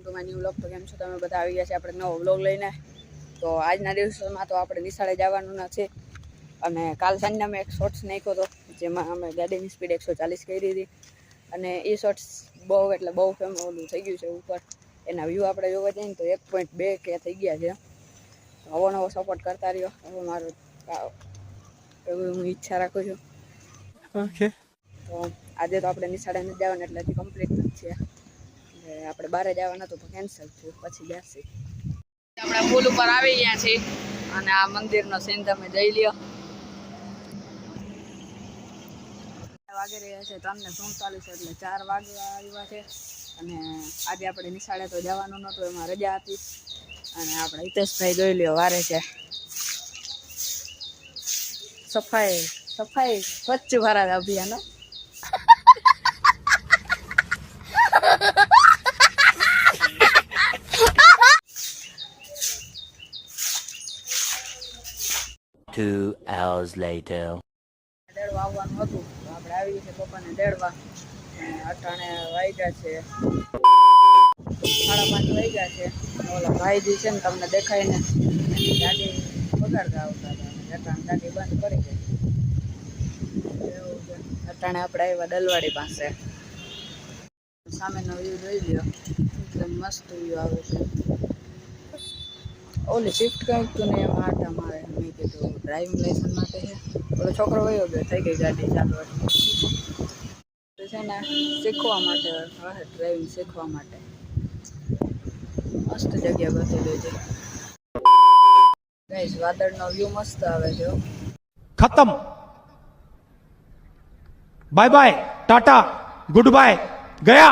To my new vlog. તો કેમ છો તમે બધા? આવી ગયા છે આપણે નવો વ્લોગ લઈને. તો આજના દિવસોમાં તો આપણે નિશાળે જવાનું નથી અને કાલ સાંજના મેં એક શોર્ટ્સ નાખ્યો હતો જેમાં અમે ગાડીની સ્પીડ 140 કરી હતી અને એ શોર્ટ્સ બહુ એટલે બહુ ઓલું થઈ ગયું છે ઉપર. એના વ્યૂ આપણે જોવા જઈએ ને તો 1.2 કે થઈ ગયા છે. નવો નવો સપોર્ટ કરતા રહ્યો. હવે મારું એવું હું ઈચ્છા રાખું છું. ઓકે, તો આજે તો આપણે નિશાળે નથી જવાનું એટલે હજી કમ્પ્લીટ નથી છે. આપણે બહાર જવાના તો કેન્સલ થયું, પછી બેસી આપણે પુલ ઉપર આવી ગયા છીએ અને આ મંદિરનો સીન તમે જોઈ લ્યો. વાગી રહ્યા છે 3:47 એટલે 4 વાગવા આવ્યા છે અને આજે આપણે નિશાળે તો જવાનું નહોતું, એમાં રજા હતી. અને આપણે હિતેશભાઈ જોઈ લ્યો વારે છે સફાઈ સ્વચ્છ ભારત અભિયાન. 2 hours later. દેડવા આવવાનું હતું તો આપણે આવી છે પપ્પાને દેડવા. અટાણે વાગ્યા છે 5:30 વાગ્યા છે. ઓલા ભાઈજી છે ને તમને દેખાય ને ગાડી વગાડતા આવતા હતા, અટાણે ગાડી બંધ કરી ગઈ. એવું છે. અટાણે આપણે આવ્યા દલવાડી પાસે. સામેનો વ્યૂ જોઈ લ્યો, એકદમ મસ્ત વ્યૂ આવે છે. ઓલી શિફ્ટ કંઈક તું ને એમાં આટા મારે. મેં કીધું ડ્રાઇવિંગ લાઇસન્સ માટે છે. ઓલો છોકરો વયો ગયો, થઈ ગઈ ગાડી ચાલુ. તો છે ને શીખવા માટે ડ્રાઇવિંગ શીખવા માટે મસ્ત જગ્યા બતાવી છે. ગાઈસ વાદળનો વ્યૂ મસ્ત આવે છે. खत्म, बाय बाय, टाटा, गुड बाय, गया।